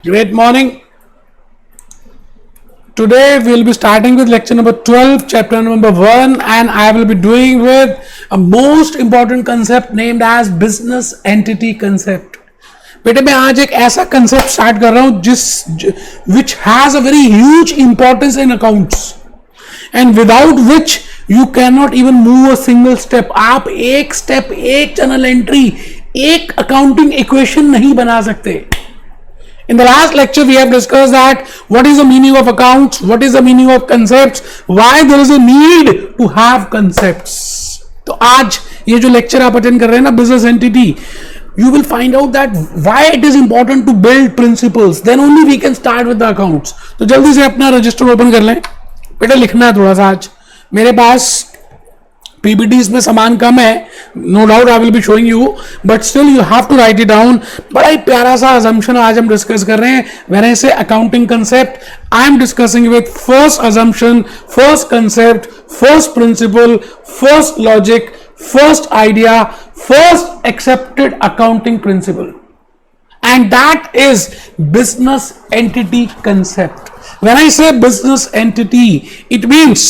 Great morning. Today we will be starting with lecture number 12, chapter number 1, and I will be doing with a most important concept named as business entity concept. बेटे मैं आज एक ऐसा concept start कर रहा हूं which has a very huge importance in accounts and without which you cannot even move a single step. आप एक स्टेप, एक जर्नल एंट्री, एक अकाउंटिंग इक्वेशन नहीं बना सकते. In the last lecture, we have discussed that what is the meaning of accounts, what is the meaning of concepts, why there is a need to have concepts. तो आज ये जो lecture आप attend कर रहे हैं ना business entity, you will find out that why it is important to build principles. Then only we can start with the accounts. तो जल्दी से अपना रजिस्टर ओपन कर लें. बेटा लिखना है थोड़ा सा आज. मेरे पास PPTs में सामान कम है, no doubt I will be showing you, but still you have to write it down. बड़ा ही प्यारा सा अजम्पशन आज हम डिस्कस कर रहे हैं. व्हेन आई से accounting concept, I am discussing with first assumption, first concept, first principle, first logic, first idea, first accepted accounting principle, and that is business entity concept. When I say business entity, it means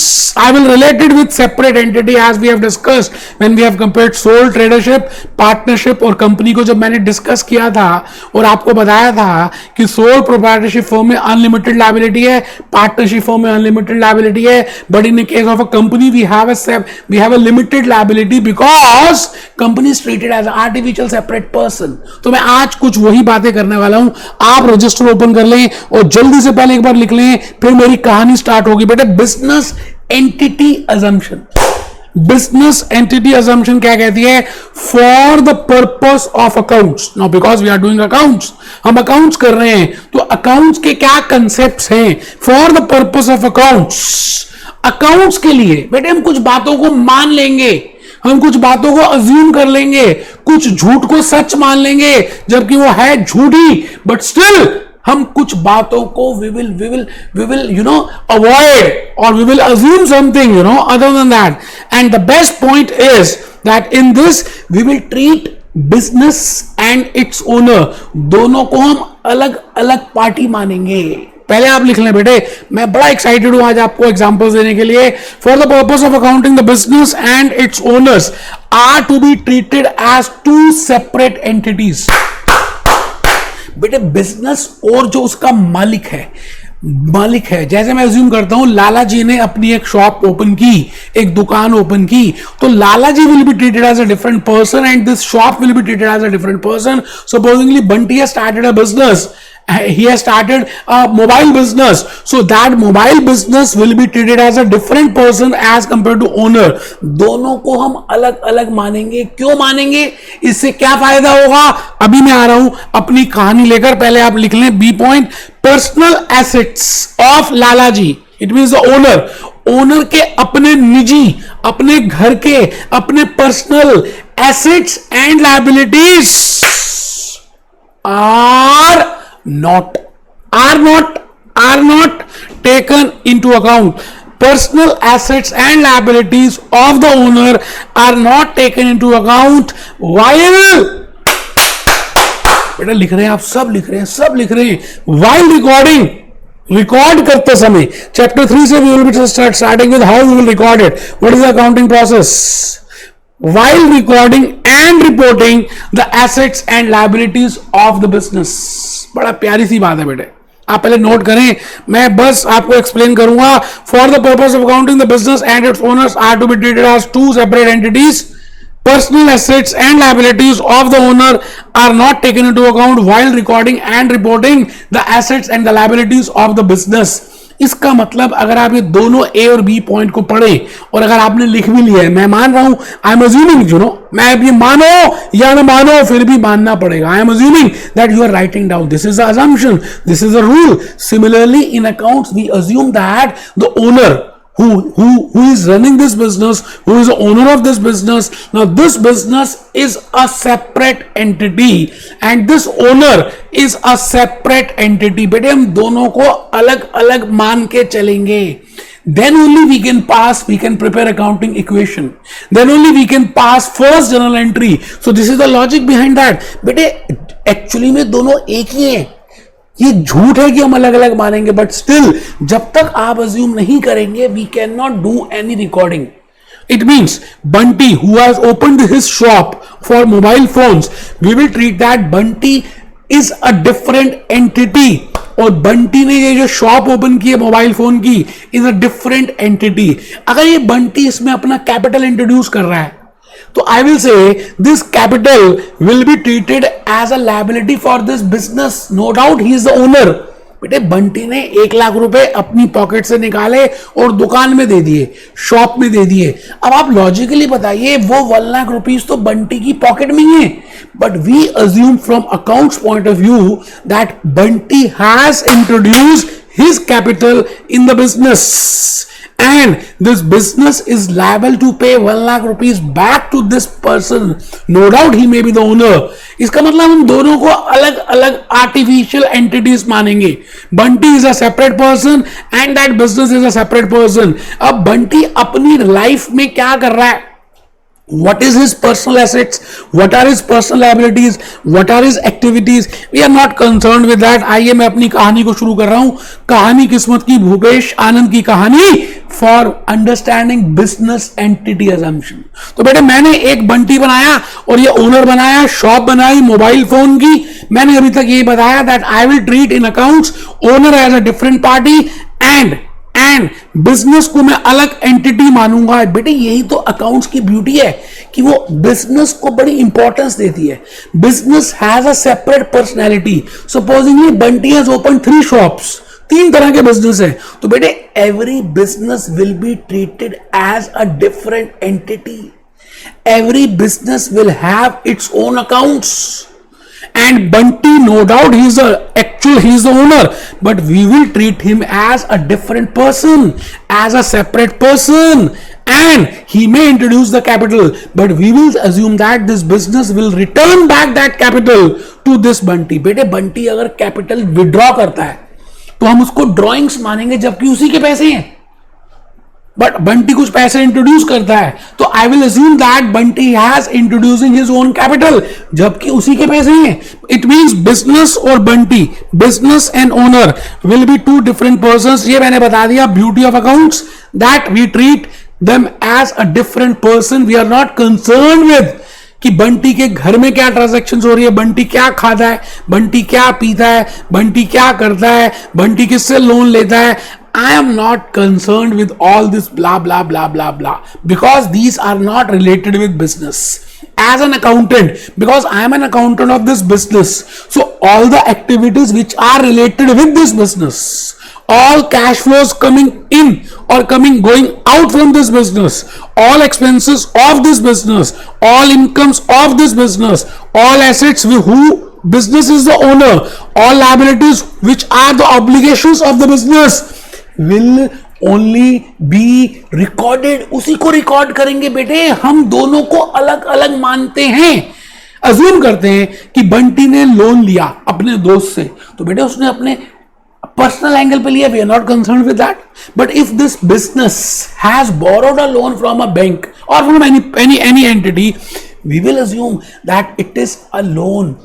I will relate it with separate entity as we have discussed when we have compared sole tradership, partnership और company को जब मैंने discuss किया था और आपको बताया था कि sole proprietorship firm में unlimited liability है, partnership firm में unlimited liability है, but in the case of a company we have a limited liability because company is treated as an artificial separate person. तो मैं आज कुछ वही बातें करने वाला हूं. आप रजिस्टर ओपन कर लें और जल्दी से पहले एक बार लिख लें, फिर मेरी कहानी स्टार्ट होगी. बेटा business entity assumption, business entity assumption क्या कहती है? For the purpose of accounts. Now because we are doing accounts, हम अकाउंट्स कर रहे हैं, तो अकाउंट्स के क्या कंसेप्ट्स हैं? For the purpose of accounts, accounts के लिए बेटे हम कुछ बातों को मान लेंगे, हम कुछ बातों को अज्यूम कर लेंगे, कुछ झूठ को सच मान लेंगे जबकि वो है झूठी, बट स्टिल हम कुछ बातों को we will avoid or we will assume something other than that. And the best point is that in this we will treat business and its owner, दोनों को हम अलग अलग पार्टी मानेंगे. पहले आप लिख लें बेटे, मैं बड़ा एक्साइटेड हूं आज आपको एग्जांपल्स देने के लिए. For the purpose of accounting the business and its owners are to be treated as two separate entities. बेटे बिजनेस और जो उसका मालिक है, जैसे मैं अज्यूम करता हूं लाला जी ने अपनी एक शॉप ओपन की, एक दुकान ओपन की, तो Lala ji will be treated as a different person and this shop will be treated as a different person. Supposingly Bunty has started a business, he has started a mobile business, so that mobile business will be treated as a different person as compared to owner. दोनों को हम अलग अलग मानेंगे. क्यों मानेंगे? इससे क्या फायदा होगा? अभी मैं आ रहा हूं अपनी कहानी लेकर. पहले आप लिख लें B point, personal assets of Lala ji, it means the owner के अपने निजी, अपने घर के अपने personal assets and liabilities are not taken into account. Personal assets and liabilities of the owner are not taken into account while, बेटा लिख रहे हैं आप, सब लिख रहे हैं while रिकॉर्ड करते समय. चैप्टर 3 से we will be starting with how we will record it. What is the accounting process? While recording and reporting the assets and liabilities of the business. बड़ा प्यारी सी बात है बेटे, आप पहले नोट करें, मैं बस आपको एक्सप्लेन करूंगा. For the purpose of accounting the business and its owners are to be treated as two separate entities. Personal assets and liabilities of the owner are not taken into account while recording and reporting the assets and the liabilities of the business. इसका मतलब अगर आप ये दोनों ए और B point को पढ़ें और अगर आपने लिख भी लिया है, मैं मान रहा हूं, आई एम अज्यूमिंग मैं अब ये मानो या ना मानो फिर भी मानना पड़ेगा. I am assuming that you are writing down. This is the assumption, this is the rule. Similarly in accounts we assume that the owner who is running this business, who is the owner of this business. Now this business is a separate entity and this owner is a separate entity. बेटे हम दोनों को अलग अलग मान के चलेंगे. then only we can prepare accounting equation, then only we can pass first journal entry. So this is the logic behind that. बेटे एक्चुअली में दोनों एक ही हैं, ये झूठ है कि हम अलग अलग मानेंगे, बट स्टिल जब तक आप अज्यूम नहीं करेंगे we can not do any recording. It means Bunty, who has opened his shop for mobile phones, we will treat that Bunty is a different entity. और बंटी ने ये जो शॉप ओपन की है मोबाइल फोन की is a different entity. अगर ये बंटी इसमें अपना कैपिटल इंट्रोड्यूस कर रहा है तो I will say this capital will be treated as a liability for this business. No doubt he is the owner. बेटे बंटी ने 1 लाख रुपए अपनी पॉकेट से निकाले और दुकान में दे दिए, शॉप में दे दिए. अब आप लॉजिकली बताइए वो 1 लाख रुपीज तो बंटी की पॉकेट में ही है, but we assume from accounts point of view that Bunty has introduced his capital in the business and this business is liable to pay 1 lakh rupees back to this person. No doubt he may be the owner. इसका मतलब हम दोनों को अलग अलग artificial entities मानेंगे. Bunty is a separate person and that business is a separate person. अब बंटी अपनी लाइफ में क्या कर रहा है? What is his personal assets? What are his personal liabilities? What are his activities? We are not concerned with that. आइए मैं अपनी कहानी को शुरू कर रहा हूं. कहानी किस्मत की भूपेश आनंद की कहानी for understanding business entity assumption. तो बेटे मैंने एक बंटी बनाया और ये ओनर बनाया, शॉप बनाई मोबाइल फोन की. मैंने अभी तक ये बताया that I will treat in accounts owner as a different party and business को मैं अलग एंटिटी मानूंगा. बेटे यही तो अकाउंट्स की ब्यूटी है कि वो बिजनेस को बड़ी इंपॉर्टेंस देती है. Business has a separate personality. Supposingly Bunty has open 3 shops, 3 तरह के बिजनेस है. तो बेटे every business will be treated as a different entity. Every business will have its own accounts. And Bunty, no doubt, he is the owner, but we will treat him as a different person, as a separate person, and he may introduce the capital, but we will assume that this business will return back that capital to this Bunty. बेटे Bunty अगर capital withdraw करता है तो हम उसको drawings मानेंगे जबकि उसी के पैसे हैं. बट बंटी कुछ पैसे इंट्रोड्यूस करता है तो I will assume that Bunty has introducing his own capital जबकि उसी के पैसे हैं. इट मींस बिजनेस और Bunty, business and owner will be 2 different persons. ये मैंने बता दिया beauty of accounts that we treat them as a different person. We are not concern with कि बंटी के घर में क्या ट्रांजैक्शंस हो रही है, बंटी क्या खाता है, बंटी क्या पीता है, बंटी क्या करता है, बंटी किससे लोन लेता है. I am not concerned with all this blah blah blah blah blah because these are not related with business. As an accountant, because I am an accountant of this business, so all the activities which are related with this business, all cash flows coming in or going out from this business, all expenses of this business, all incomes of this business, all assets who business is the owner, all liabilities which are the obligations of the business will only be recorded. उसी को record करेंगे. बेटे हम दोनों को अलग अलग मानते हैं. अज्यूम करते हैं कि बंटी ने लोन लिया अपने दोस्त से तो बेटे उसने अपने पर्सनल एंगल पे लिया. We are not concern with that. But if this business has borrowed a loan from a bank और from any entity we will assume that it is a loan.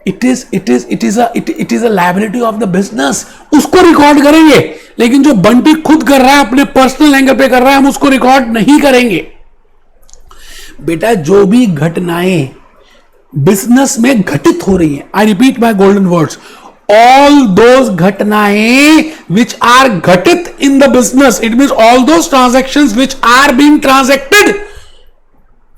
It is a liability of the business. उसको record करेंगे लेकिन जो बंटी खुद कर रहा है अपने पर्सनल एंगल पे कर रहा है हम उसको रिकॉर्ड नहीं करेंगे. बेटा जो भी घटनाएं बिजनेस में घटित हो रही हैं, I repeat my golden words, all those घटनाएं which are घटित in the business, it means all those transactions which are being transacted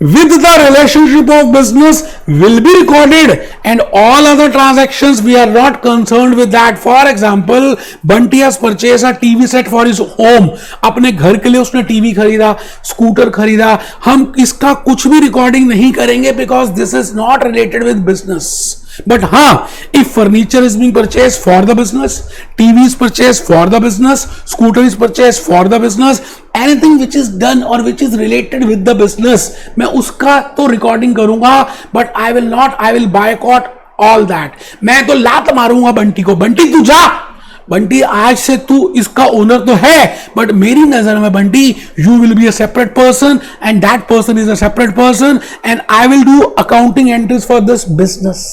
with the relationship of business will be recorded and all other transactions we are not concerned with that. For example, Bunty has purchased a TV set for his home. अपने घर के लिए उसने TV खरीदा, scooter खरीदा. हम इसका कुछ भी रिकॉर्डिंग नहीं करेंगे because this is not related with business. But if furniture is being purchased for the business, TV is purchased for the business, scooter is purchased for the business, anything which is done or which is related with the business, मैं उसका तो recording करूंगा. but I will boycott all that. मैं तो लात मारूंगा बंटी को. बंटी तू जा, बंटी आज से तू इसका ओनर तो है बट मेरी नजर में Bunty you will be a separate person and that person is a separate person and I will do accounting entries for this business.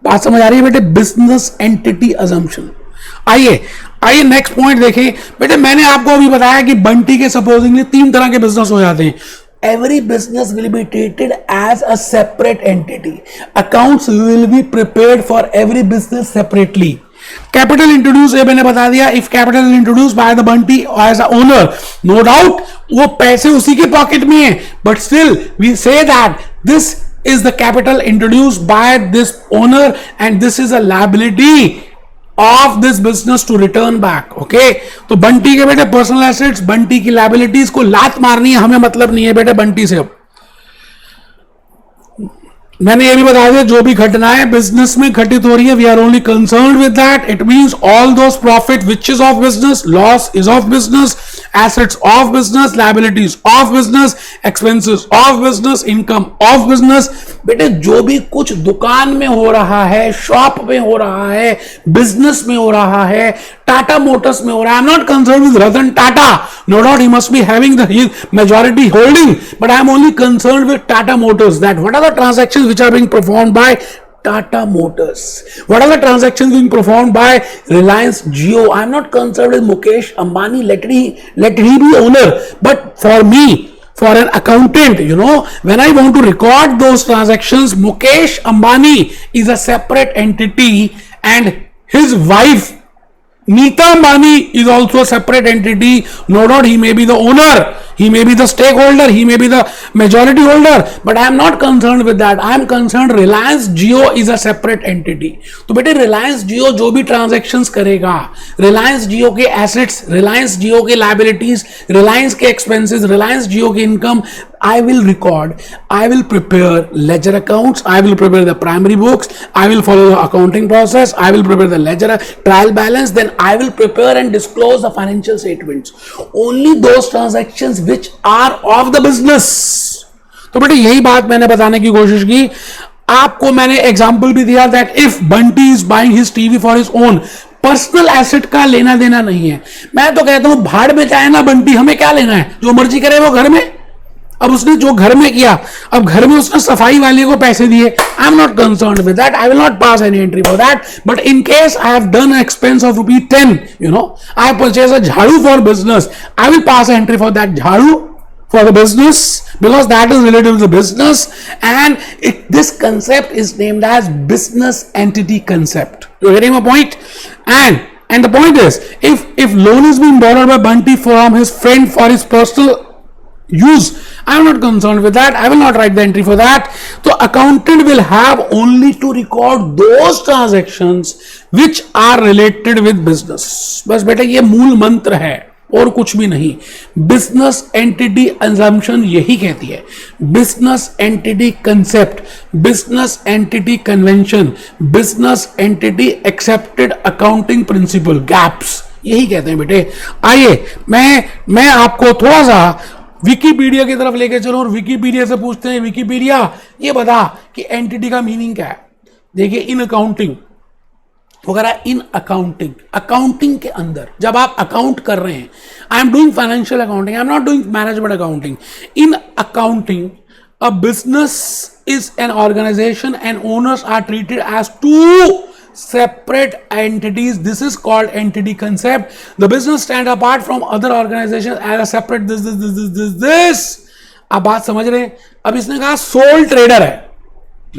बात समझ आ रही है बेटे? Business entity assumption. आइए आइए नेक्स्ट पॉइंट देखें बेटे। मैंने आपको अभी बताया कि बंटी के सपोजिंगली 3 तरह के बिजनेस हो जाते हैं। Every business will be treated as a separate entity. Accounts will be prepared for every business separately. Capital introduce, ये मैंने बता दिया। If capital is introduced by the Bunty as a owner, no doubt वो पैसे उसी के pocket में है, but still we say that this is the capital introduced by this owner and this is a liability of this business to return back. Okay, तो बंटी के बेटे personal assets, Bunty की लायबिलिटीज को लात मारनी है, हमें मतलब नहीं है बेटे बंटी से। अब मैंने ये भी बता दिया जो भी घटनाएं बिजनेस में घटित हो रही है, we are only concerned with that. It means all those profit which is of business, loss is of business, assets of business, liabilities of business, expenses of business, income of business. बेटे जो भी कुछ दुकान में हो रहा है, shop में हो रहा है, बिजनेस में हो रहा है, टाटा मोटर्स में हो रहा है, I am not concerned with Ratan Tata, no doubt he must be having the majority holding, but I am only concerned with Tata Motors, that what are the transactions which are being performed by Tata Motors, what are the transactions being performed by Reliance Jio. I am not concerned with Mukesh Ambani, let he be owner, but for me, for an accountant, you know, when I want to record those transactions, Mukesh Ambani is a separate entity and his wife Neeta Ambani is also a separate entity. No doubt he may be the owner, he may be the stakeholder, he may be the majority holder, but I am not concerned with that. I am concerned Reliance Jio is a separate entity. तो बेटे Reliance Jio जो भी transactions करेगा, Reliance Jio के assets, Reliance Jio के liabilities, Reliance के expenses, Reliance Jio की income, I will record, I will prepare ledger accounts, I will prepare the primary books, I will follow the accounting process, I will prepare the ledger trial balance, then I will prepare and disclose the financial statements. Only those transactions which are of the business. तो बेटे यही बात मैंने बताने की कोशिश की। आपको मैंने एग्जाम्पल भी दिया that if Bunty is buying his TV for his own, personal asset का लेना देना नहीं है। मैं तो कहता हूं भाड़ में जाए ना बंटी, हमें क्या लेना है, जो मर्जी करे वो घर में। अब उसने जो घर में किया, अब घर में उसने सफाई वाले को पैसे दिए, I am not concerned with that, I will not pass any entry for that. But in case I have done expense of ₹10, you know, I purchase a झाड़ू for business, I will pass entry for that झाड़ू for the business because that is related to the business, and this concept is named as business entity concept. You're getting my point? And the point is, if loan is being borrowed by Bunty from his friend for his personal use, I am not concerned with that, I will not write the entry for that. So accountant will have only to record those transactions which are related with business. बस बेटा ये मूल मंत्र है और कुछ भी नहीं। बिजनेस एंटिटी अजम्पशन यही कहती है, business entity concept, business entity convention, business entity accepted accounting principle, gaps, यही कहते हैं बेटे। आइए मैं आपको थोड़ा सा विकीपीडिया की तरफ लेके चलो और विकीपीडिया से पूछते हैं, विकीपीडिया ये बता कि एंटिटी का मीनिंग क्या है। देखिए इन अकाउंटिंग वगैरह, इन अकाउंटिंग के अंदर जब आप अकाउंट कर रहे हैं, I am doing financial accounting, I am not doing management accounting. In accounting a business is an organisation and owners are treated as two separate entities. This is called entity concept. The business stand apart from other organizations as a separate this. अब बात समझ रहे हैं? अब इसने कहा soul trader है,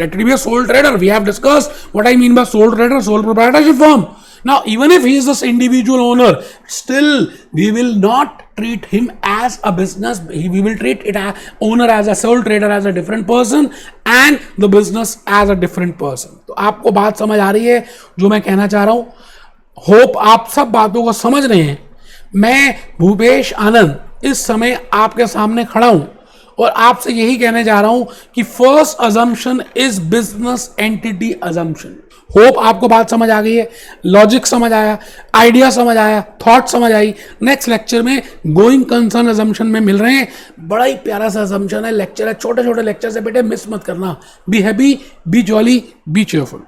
let it be a sole trader. We have discussed what I mean by sole trader, sole proprietorship firm. Now even if he is this individual owner, still we will not treat him as a business, we will treat it as owner as a sole trader as a different person and the business as a different person. तो आपको बात समझ आ रही है जो मैं कहना चाह रहा हूं? होप आप सब बातों को समझ रहे हैं। मैं भूपेश आनंद इस समय आपके सामने खड़ा हूं और आपसे यही कहने जा रहा हूं कि first assumption is business entity assumption. Hope आपको बात समझ आ गई है, लॉजिक समझ आया, आइडिया समझ आया, थॉट समझ आई। नेक्स्ट लेक्चर में गोइंग कंसर्न अजम्पशन में मिल रहे हैं। बड़ा ही प्यारा सा अजम्पशन है, लेक्चर है, छोटे छोटे लेक्चर से बेटे मिस मत करना। Be happy, B jolly, B cheerful.